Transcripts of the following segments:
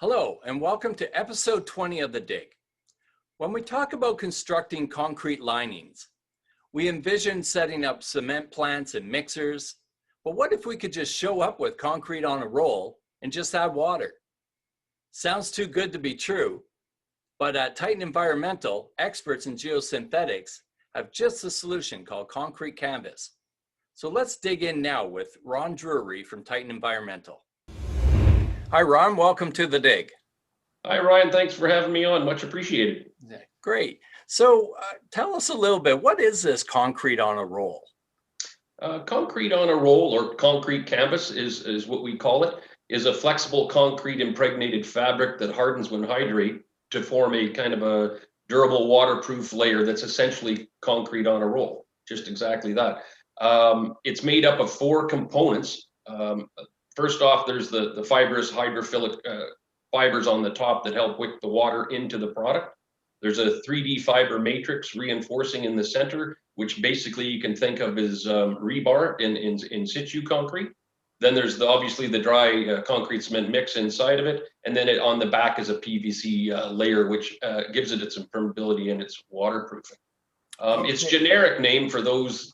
Hello, and welcome to episode 20 of The Dig. When we talk about constructing concrete linings, we envision setting up cement plants and mixers, but what if we could just show up with concrete on a roll and just add water? Sounds too good to be true, but at Titan Environmental, experts in geosynthetics have just a solution called concrete canvas. So let's dig in now with Ron Drewry from Titan Environmental. Hi, Ron. Welcome to The Dig. Hi, Ryan. Thanks for having me on. Much appreciated. Yeah, great. So tell us a little bit, what is this concrete on a roll? Concrete on a roll, or concrete canvas is what we call it, is a flexible concrete impregnated fabric that hardens when hydrate to form a kind of a durable waterproof layer that's essentially concrete on a roll. Just exactly that. It's made up of four components. First off, there's the fibrous hydrophilic fibers on the top that help wick the water into the product. There's a 3D fiber matrix reinforcing in the center, which basically you can think of as rebar in situ concrete. Then there's obviously the dry concrete cement mix inside of it. And then on the back is a PVC layer, which gives it its impermeability and its waterproofing. It's generic name for those,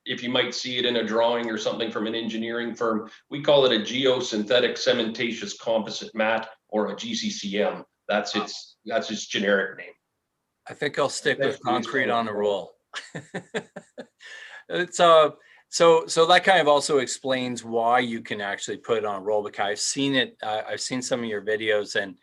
if you might see it in a drawing or something from an engineering firm, we call it a geosynthetic cementatious composite mat, or a GCCM. That's its generic name. I think I'll stick with concrete on a roll. It's so that kind of also explains why you can actually put it on a roll, because I've seen it. I've seen some of your videos, and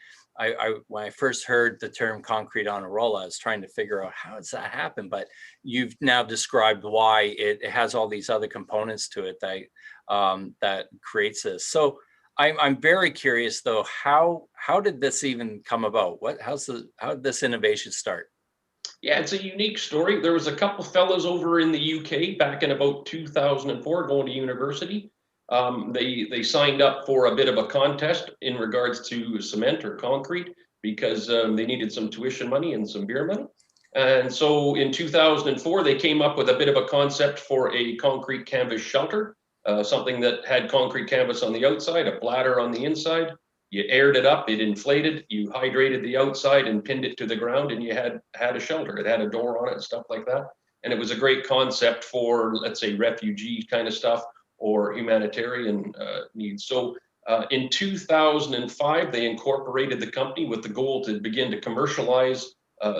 when I first heard the term concrete on a roll, I was trying to figure out how does that happen, but you've now described why it has all these other components to it that creates this. So I'm very curious though, how did this even come about? How did this innovation start? Yeah, it's a unique story. There was a couple fellows over in the UK back in about 2004 going to university. They signed up for a bit of a contest in regards to cement or concrete because they needed some tuition money and some beer money. And so in 2004, they came up with a bit of a concept for a concrete canvas shelter, something that had concrete canvas on the outside, a bladder on the inside. You aired it up, it inflated, you hydrated the outside and pinned it to the ground, and you had a shelter. It had a door on it and stuff like that. And it was a great concept for, let's say, refugee kind of stuff, or humanitarian needs. So in 2005, they incorporated the company with the goal to begin to commercialize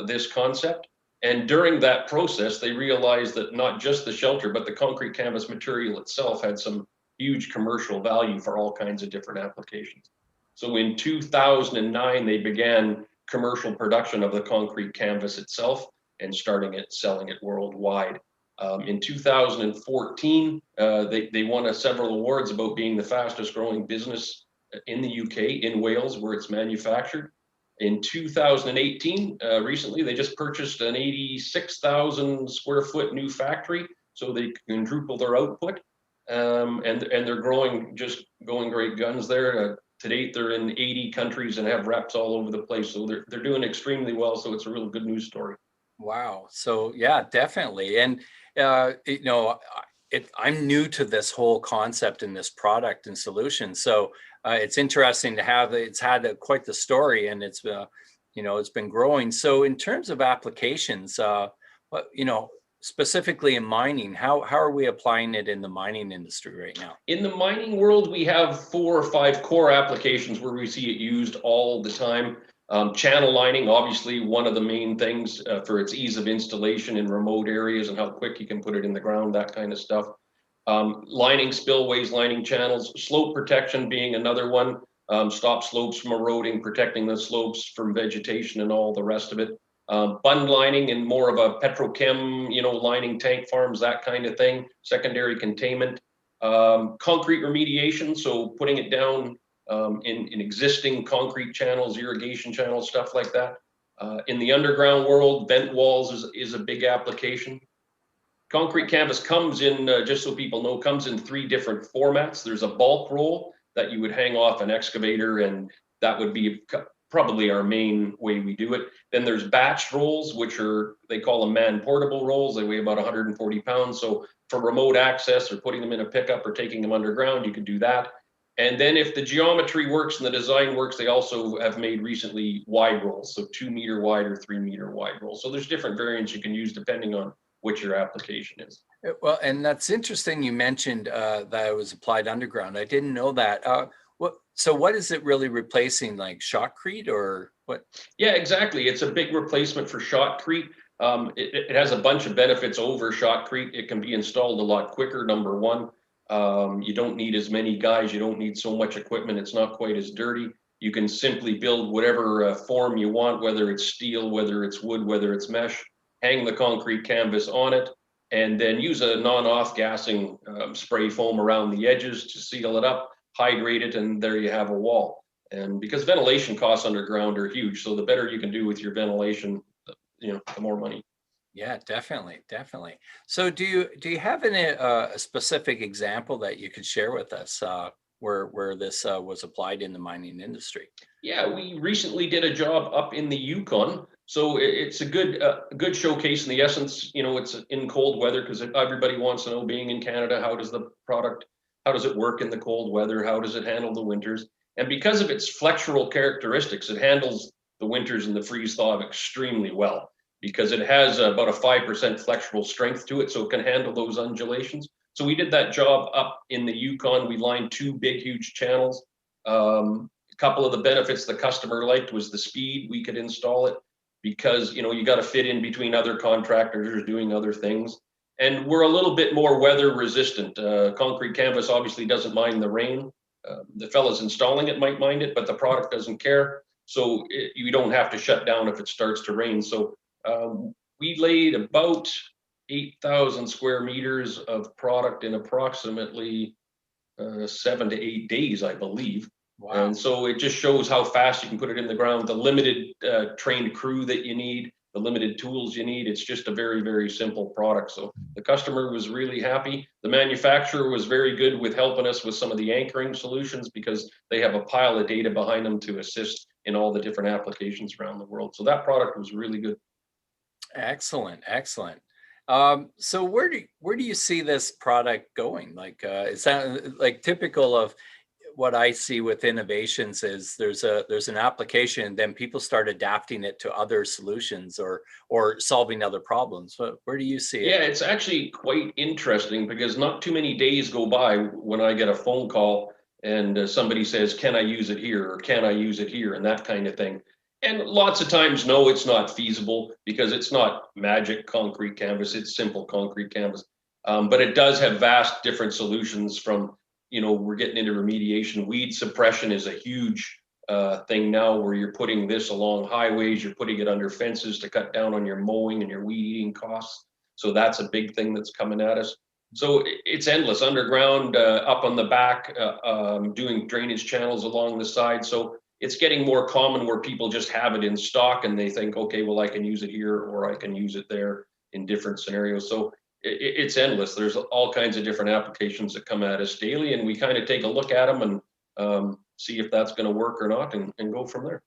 this concept. And during that process, they realized that not just the shelter, but the concrete canvas material itself had some huge commercial value for all kinds of different applications. So in 2009, they began commercial production of the concrete canvas itself and selling it worldwide. In 2014, they won several awards about being the fastest growing business in the UK, in Wales, where it's manufactured. In 2018, recently, they just purchased an 86,000 square foot new factory so they can quadruple their output. And they're going great guns there. To date, they're in 80 countries and have reps all over the place. So they're doing extremely well. So it's a real good news story. Wow. So yeah, definitely. And I'm new to this whole concept and this product and solution. So it's interesting to have. It's had quite the story, and it's been growing. So in terms of applications, specifically in mining, how are we applying it in the mining industry right now? In the mining world, we have 4 or 5 core applications where we see it used all the time. Channel lining, obviously one of the main things for its ease of installation in remote areas and how quick you can put it in the ground, that kind of stuff. Lining spillways, lining channels, slope protection being another one. Stop slopes from eroding, protecting the slopes from vegetation and all the rest of it. Bund lining and more of a petrochem, lining tank farms, that kind of thing. Secondary containment. Concrete remediation, so putting it down in existing concrete channels, irrigation channels, stuff like that. In the underground world, vent walls is a big application. Concrete canvas comes in, just so people know, comes in 3 different formats. There's a bulk roll that you would hang off an excavator, and that would be probably our main way we do it. Then there's batch rolls, which they call them man-portable rolls. They weigh about 140 pounds. So for remote access or putting them in a pickup or taking them underground, you could do that. And then if the geometry works and the design works, they also have made recently wide rolls. So 2 meter wide or 3 meter wide rolls. So there's different variants you can use depending on what your application is. Well, and that's interesting. You mentioned that it was applied underground. I didn't know that. So what is it really replacing, like shotcrete or what? Yeah, exactly. It's a big replacement for shotcrete. It has a bunch of benefits over shotcrete. It can be installed a lot quicker, number one. You don't need as many guys. You don't need so much equipment. It's not quite as dirty. You can simply build whatever form you want, whether it's steel, whether it's wood, whether it's mesh, hang the concrete canvas on it, and then use a non-off-gassing spray foam around the edges to seal it up, hydrate it, and there you have a wall. And because ventilation costs underground are huge, so the better you can do with your ventilation, the more money. Yeah, definitely, definitely. So do you have a specific example that you could share with us where this was applied in the mining industry? Yeah, we recently did a job up in the Yukon. So it's a good showcase in the essence. It's in cold weather because everybody wants to know, being in Canada, how does it work in the cold weather? How does it handle the winters? And because of its flexural characteristics, it handles the winters and the freeze thaw extremely well because it has about a 5% flexural strength to it, so it can handle those undulations. So we did that job up in the Yukon. We lined 2 big, huge channels. A couple of the benefits the customer liked was the speed we could install it because, you got to fit in between other contractors doing other things. And we're a little bit more weather resistant. Concrete canvas obviously doesn't mind the rain. The fellas installing it might mind it, but the product doesn't care. So you don't have to shut down if it starts to rain. So we laid about 8,000 square meters of product in approximately 7 to 8 days, I believe. Wow. And so it just shows how fast you can put it in the ground, the limited trained crew that you need, the limited tools you need. It's just a very, very simple product. So the customer was really happy. The manufacturer was very good with helping us with some of the anchoring solutions because they have a pile of data behind them to assist in all the different applications around the world. So that product was really good. Excellent, excellent. So where do you see this product going? Like, is that like typical of what I see with innovations is there's an application, and then people start adapting it to other solutions or solving other problems. But where do you see it? Yeah, it's actually quite interesting because not too many days go by when I get a phone call and somebody says, "Can I use it here?" or "Can I use it here?" and that kind of thing. And lots of times, no, it's not feasible because it's not magic concrete canvas. It's simple concrete canvas. But it does have vast different solutions from, we're getting into remediation. Weed suppression is a huge thing now where you're putting this along highways, you're putting it under fences to cut down on your mowing and your weed eating costs. So that's a big thing that's coming at us. So it's endless, underground, up on the back, doing drainage channels along the side. So it's getting more common where people just have it in stock and they think, okay, well, I can use it here or I can use it there in different scenarios. So it's endless. There's all kinds of different applications that come at us daily, and we kind of take a look at them and see if that's going to work or not and go from there.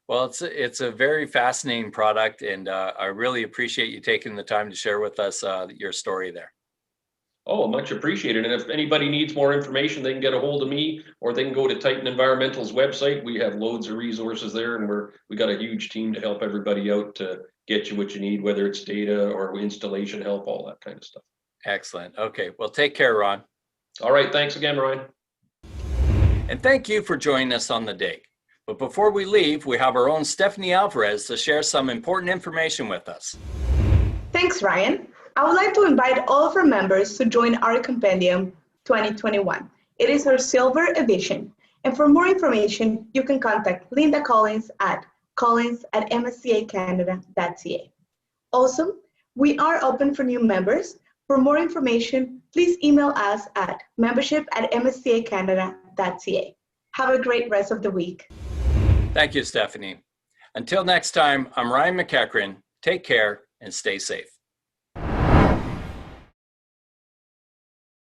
Well, it's a very fascinating product, and I really appreciate you taking the time to share with us your story there. Oh, much appreciated. And if anybody needs more information, they can get a hold of me or they can go to Titan Environmental's website. We have loads of resources there, and we got a huge team to help everybody out to get you what you need, whether it's data or installation help, all that kind of stuff. Excellent. Okay. Well, take care, Ron. All right. Thanks again, Ryan. And thank you for joining us on the dig. But before we leave, we have our own Stephanie Alvarez to share some important information with us. Thanks, Ryan. I would like to invite all of our members to join our compendium 2021. It is our silver edition. And for more information, you can contact Linda Collins at collins@mstacanada.ca. Also, we are open for new members. For more information, please email us at membership@mstacanada.ca. Have a great rest of the week. Thank you, Stephanie. Until next time, I'm Ryan McEachern. Take care and stay safe.